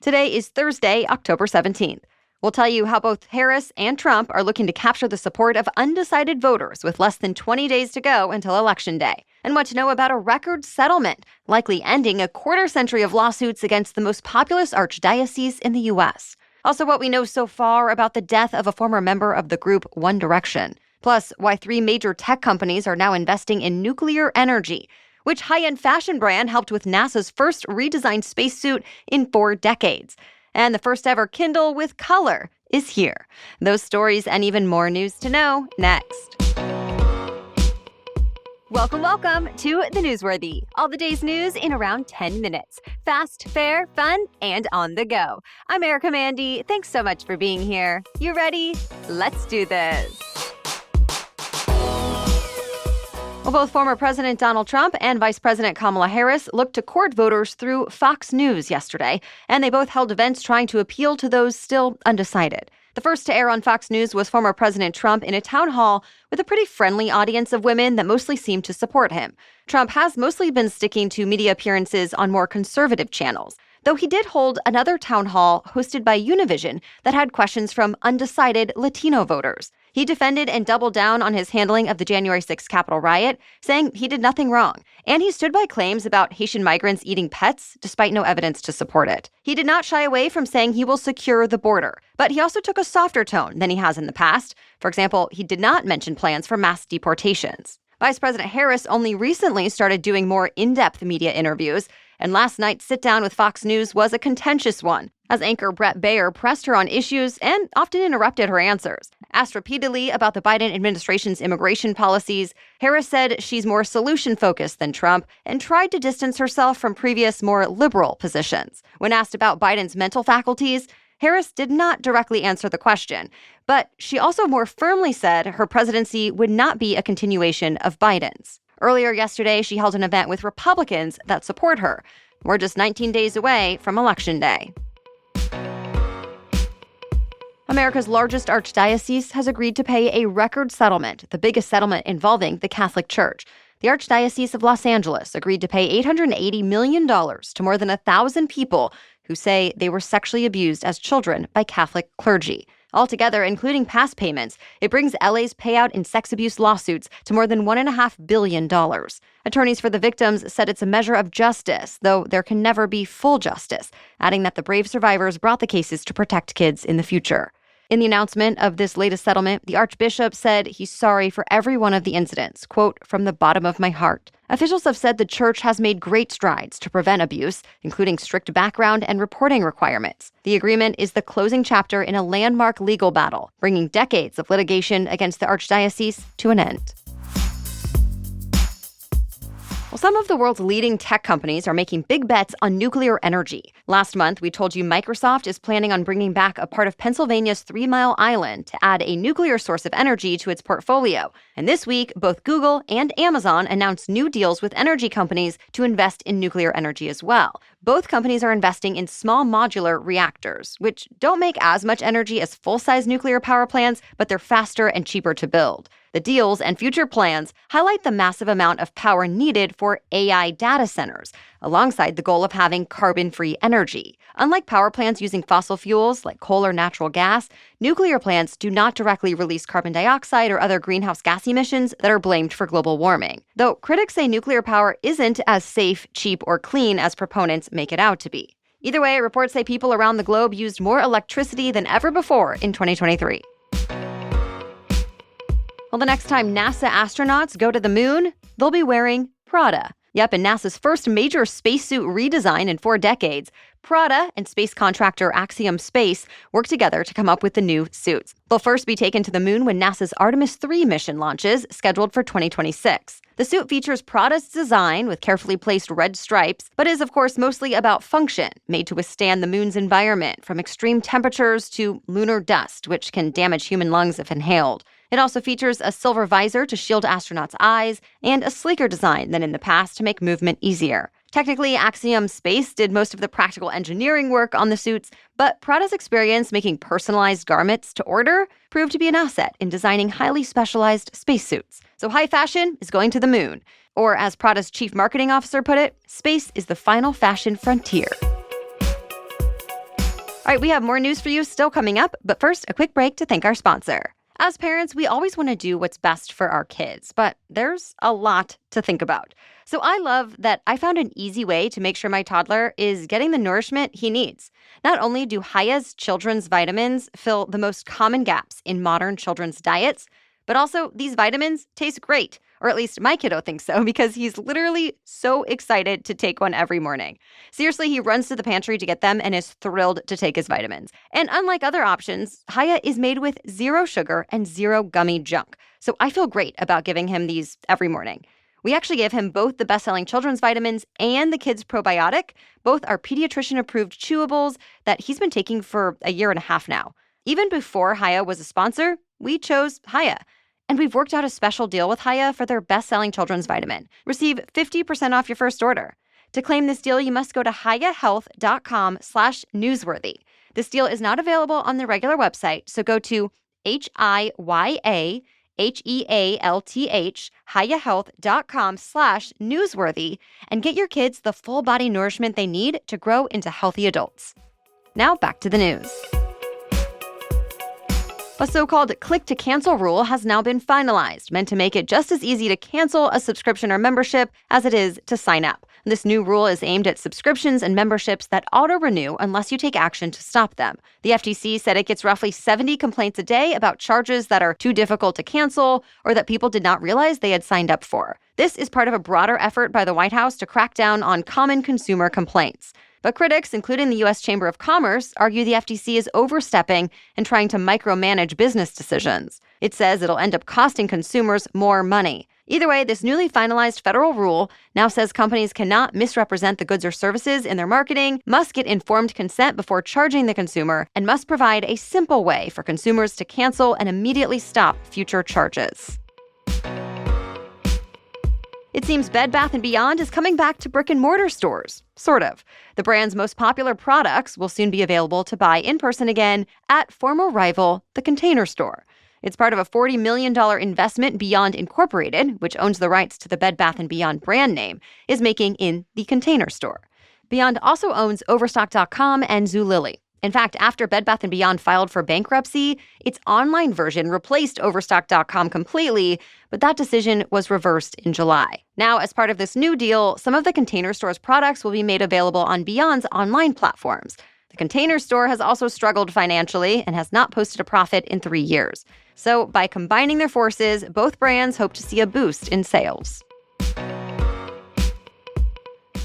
Today is Thursday, October 17th. We'll tell you how both Harris and Trump are looking to capture the support of undecided voters with less than 20 days to go until Election Day, and what to know about a record settlement, likely ending a quarter-century of lawsuits against the most populous archdiocese in the U.S. Also, what we know so far about the death of a former member of the group One Direction. Plus, why 3 major tech companies are now investing in nuclear energy, which high-end fashion brand helped with NASA's first redesigned spacesuit in 4 decades. And the first ever Kindle with color is here. Those stories and even more news to know next. Welcome to The Newsworthy. All the day's news in around 10 minutes. Fast, fair, fun, and on the go. I'm Erica Mandy. Thanks so much for being here. You ready? Let's do this. Well, both former President Donald Trump and Vice President Kamala Harris looked to court voters through Fox News yesterday, and they both held events trying to appeal to those still undecided. The first to air on Fox News was former President Trump in a town hall with a pretty friendly audience of women that mostly seemed to support him. Trump has mostly been sticking to media appearances on more conservative channels, though he did hold another town hall hosted by Univision that had questions from undecided Latino voters. He defended and doubled down on his handling of the January 6th Capitol riot, saying he did nothing wrong. And he stood by claims about Haitian migrants eating pets, despite no evidence to support it. He did not shy away from saying he will secure the border, but he also took a softer tone than he has in the past. For example, he did not mention plans for mass deportations. Vice President Harris only recently started doing more in-depth media interviews, and last night's sit-down with Fox News was a contentious one, as anchor Brett Baer pressed her on issues and often interrupted her answers. Asked repeatedly about the Biden administration's immigration policies, Harris said she's more solution-focused than Trump and tried to distance herself from previous, more liberal positions. When asked about Biden's mental faculties, Harris did not directly answer the question, but she also more firmly said her presidency would not be a continuation of Biden's. Earlier yesterday, she held an event with Republicans that support her. We're just 19 days away from Election Day. America's largest archdiocese has agreed to pay a record settlement, the biggest settlement involving the Catholic Church. The Archdiocese of Los Angeles agreed to pay $880 million to more than 1,000 people who say they were sexually abused as children by Catholic clergy. Altogether, including past payments, it brings LA's payout in sex abuse lawsuits to more than $1.5 billion. Attorneys for the victims said it's a measure of justice, though there can never be full justice, adding that the brave survivors brought the cases to protect kids in the future. In the announcement of this latest settlement, the Archbishop said he's sorry for every one of the incidents, quote, "from the bottom of my heart." Officials have said the church has made great strides to prevent abuse, including strict background and reporting requirements. The agreement is the closing chapter in a landmark legal battle, bringing decades of litigation against the Archdiocese to an end. Well, some of the world's leading tech companies are making big bets on nuclear energy. Last month, we told you Microsoft is planning on bringing back a part of Pennsylvania's 3 Mile Island to add a nuclear source of energy to its portfolio. And this week, both Google and Amazon announced new deals with energy companies to invest in nuclear energy as well. Both companies are investing in small modular reactors, which don't make as much energy as full-size nuclear power plants, but they're faster and cheaper to build. The deals and future plans highlight the massive amount of power needed for AI data centers, alongside the goal of having carbon-free energy. Unlike power plants using fossil fuels like coal or natural gas, nuclear plants do not directly release carbon dioxide or other greenhouse gas emissions that are blamed for global warming. Though critics say nuclear power isn't as safe, cheap, or clean as proponents make it out to be. Either way, reports say people around the globe used more electricity than ever before in 2023. Well, the next time NASA astronauts go to the moon, they'll be wearing Prada. Yep, in NASA's first major spacesuit redesign in 4 decades, Prada and space contractor Axiom Space worked together to come up with the new suits. They'll first be taken to the moon when NASA's Artemis 3 mission launches, scheduled for 2026. The suit features Prada's design with carefully placed red stripes, but is, of course, mostly about function, made to withstand the moon's environment, from extreme temperatures to lunar dust, which can damage human lungs if inhaled. It also features a silver visor to shield astronauts' eyes and a sleeker design than in the past to make movement easier. Technically, Axiom Space did most of the practical engineering work on the suits, but Prada's experience making personalized garments to order proved to be an asset in designing highly specialized spacesuits. So high fashion is going to the moon. Or as Prada's chief marketing officer put it, space is the final fashion frontier. All right, we have more news for you still coming up, but first, a quick break to thank our sponsor. As parents, we always want to do what's best for our kids, but there's a lot to think about. So I love that I found an easy way to make sure my toddler is getting the nourishment he needs. Not only do Hiya's children's vitamins fill the most common gaps in modern children's diets, but also these vitamins taste great. Or at least my kiddo thinks so, because he's literally so excited to take one every morning. Seriously, he runs to the pantry to get them and is thrilled to take his vitamins. And unlike other options, Hiya is made with 0 sugar and 0 gummy junk. So I feel great about giving him these every morning. We actually give him both the best-selling children's vitamins and the kids' probiotic. Both are pediatrician-approved chewables that he's been taking for a year and a half now. Even before Hiya was a sponsor, we chose Hiya. And we've worked out a special deal with Hiya for their best-selling children's vitamin. Receive 50% off your first order. To claim this deal, you must go to hiyahealth.com/newsworthy. This deal is not available on the regular website, so go to HIYAHEALTH, hiyahealth.com/newsworthy, and get your kids the full body nourishment they need to grow into healthy adults. Now back to the news. A so-called click-to-cancel rule has now been finalized, meant to make it just as easy to cancel a subscription or membership as it is to sign up. This new rule is aimed at subscriptions and memberships that auto-renew unless you take action to stop them. The FTC said it gets roughly 70 complaints a day about charges that are too difficult to cancel or that people did not realize they had signed up for. This is part of a broader effort by the White House to crack down on common consumer complaints. But critics, including the U.S. Chamber of Commerce, argue the FTC is overstepping and trying to micromanage business decisions. It says it'll end up costing consumers more money. Either way, this newly finalized federal rule now says companies cannot misrepresent the goods or services in their marketing, must get informed consent before charging the consumer, and must provide a simple way for consumers to cancel and immediately stop future charges. It seems Bed Bath & Beyond is coming back to brick-and-mortar stores. Sort of. The brand's most popular products will soon be available to buy in person again at former rival, The Container Store. It's part of a $40 million investment Beyond Incorporated, which owns the rights to the Bed Bath & Beyond brand name, is making in The Container Store. Beyond also owns Overstock.com and Zulily. In fact, after Bed Bath & Beyond filed for bankruptcy, its online version replaced Overstock.com completely, but that decision was reversed in July. Now, as part of this new deal, some of the Container Store's products will be made available on Beyond's online platforms. The Container Store has also struggled financially and has not posted a profit in 3 years. So, by combining their forces, both brands hope to see a boost in sales.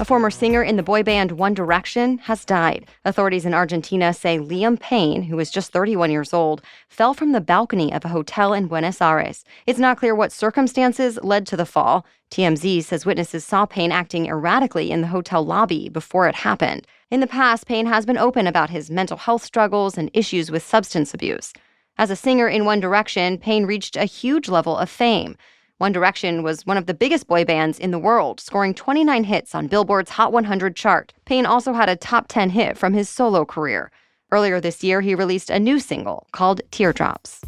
A former singer in the boy band One Direction has died. Authorities in Argentina say Liam Payne, who is just 31 years old, fell from the balcony of a hotel in Buenos Aires. It's not clear what circumstances led to the fall. TMZ says witnesses saw Payne acting erratically in the hotel lobby before it happened. In the past, Payne has been open about his mental health struggles and issues with substance abuse. As a singer in One Direction, Payne reached a huge level of fame. One Direction was one of the biggest boy bands in the world, scoring 29 hits on Billboard's Hot 100 chart. Payne also had a top 10 hit from his solo career. Earlier this year, he released a new single called Teardrops.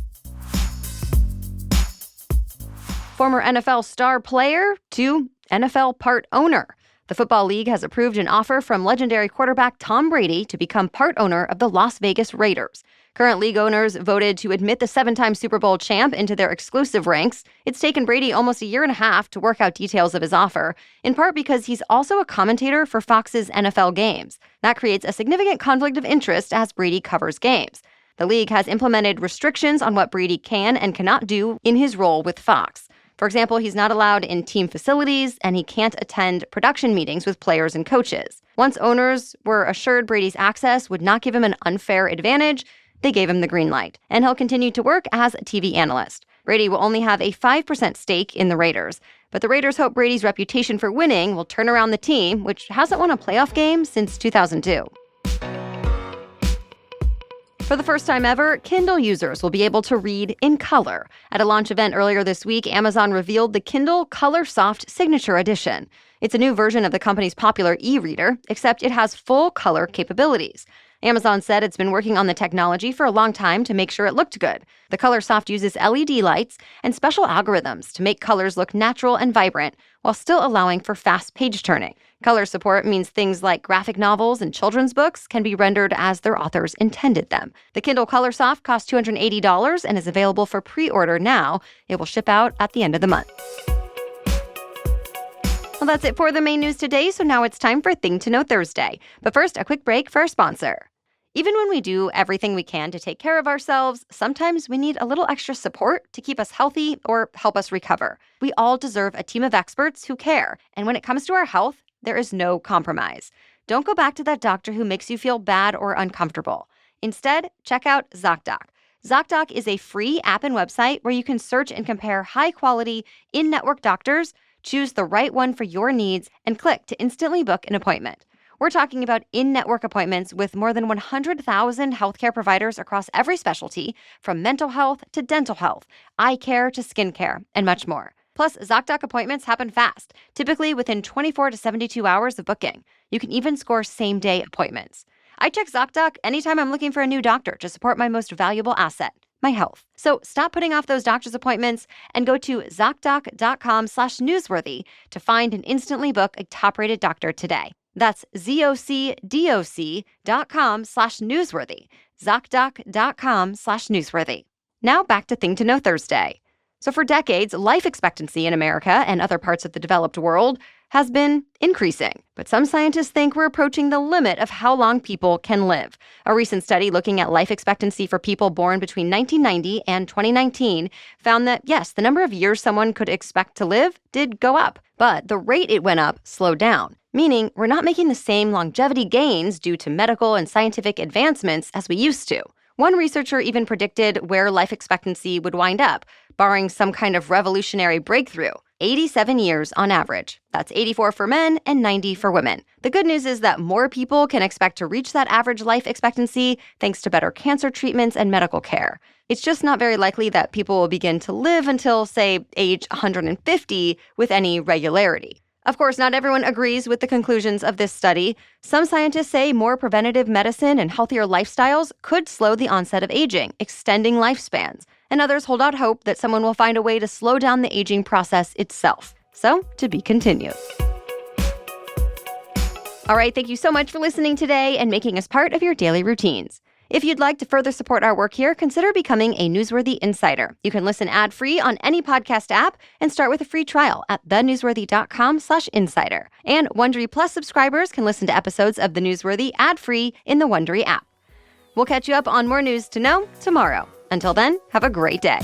Former NFL star player to NFL part owner. The Football League has approved an offer from legendary quarterback Tom Brady to become part owner of the Las Vegas Raiders. Current league owners voted to admit the 7-time Super Bowl champ into their exclusive ranks. It's taken Brady almost a year and a half to work out details of his offer, in part because he's also a commentator for Fox's NFL games. That creates a significant conflict of interest as Brady covers games. The league has implemented restrictions on what Brady can and cannot do in his role with Fox. For example, he's not allowed in team facilities, and he can't attend production meetings with players and coaches. Once owners were assured Brady's access would not give him an unfair advantage, they gave him the green light, and he'll continue to work as a TV analyst. Brady will only have a 5% stake in the Raiders, but the Raiders hope Brady's reputation for winning will turn around the team, which hasn't won a playoff game since 2002. For the first time ever, Kindle users will be able to read in color. At a launch event earlier this week, Amazon revealed the Kindle Color Soft Signature Edition. It's a new version of the company's popular e-reader, except it has full color capabilities. Amazon said it's been working on the technology for a long time to make sure it looked good. The Color Soft uses LED lights and special algorithms to make colors look natural and vibrant while still allowing for fast page turning. Color support means things like graphic novels and children's books can be rendered as their authors intended them. The Kindle Color Soft costs $280 and is available for pre-order now. It will ship out at the end of the month. Well, that's it for the main news today, so now it's time for Thing to Know Thursday. But first, a quick break for our sponsor. Even when we do everything we can to take care of ourselves, sometimes we need a little extra support to keep us healthy or help us recover. We all deserve a team of experts who care, and when it comes to our health, there is no compromise. Don't go back to that doctor who makes you feel bad or uncomfortable. Instead, check out ZocDoc. ZocDoc is a free app and website where you can search and compare high-quality, in-network doctors, choose the right one for your needs, and click to instantly book an appointment. We're talking about in-network appointments with more than 100,000 healthcare providers across every specialty, from mental health to dental health, eye care to skin care, and much more. Plus, ZocDoc appointments happen fast, typically within 24 to 72 hours of booking. You can even score same-day appointments. I check ZocDoc anytime I'm looking for a new doctor to support my most valuable asset, my health. So stop putting off those doctor's appointments and go to ZocDoc.com/newsworthy to find and instantly book a top-rated doctor today. That's ZocDoc.com/newsworthy. ZocDoc.com/newsworthy. Now back to Thing to Know Thursday. So for decades, life expectancy in America and other parts of the developed world has been increasing. But some scientists think we're approaching the limit of how long people can live. A recent study looking at life expectancy for people born between 1990 and 2019 found that, yes, the number of years someone could expect to live did go up, but the rate it went up slowed down, meaning we're not making the same longevity gains due to medical and scientific advancements as we used to. One researcher even predicted where life expectancy would wind up, barring some kind of revolutionary breakthrough. 87 years on average. That's 84 for men and 90 for women. The good news is that more people can expect to reach that average life expectancy thanks to better cancer treatments and medical care. It's just not very likely that people will begin to live until, say, age 150 with any regularity. Of course, not everyone agrees with the conclusions of this study. Some scientists say more preventative medicine and healthier lifestyles could slow the onset of aging, extending lifespans. And others hold out hope that someone will find a way to slow down the aging process itself. So, to be continued. All right, thank you so much for listening today and making us part of your daily routines. If you'd like to further support our work here, consider becoming a Newsworthy Insider. You can listen ad-free on any podcast app and start with a free trial at thenewsworthy.com/insider. And Wondery Plus subscribers can listen to episodes of The Newsworthy ad-free in the Wondery app. We'll catch you up on more news to know tomorrow. Until then, have a great day.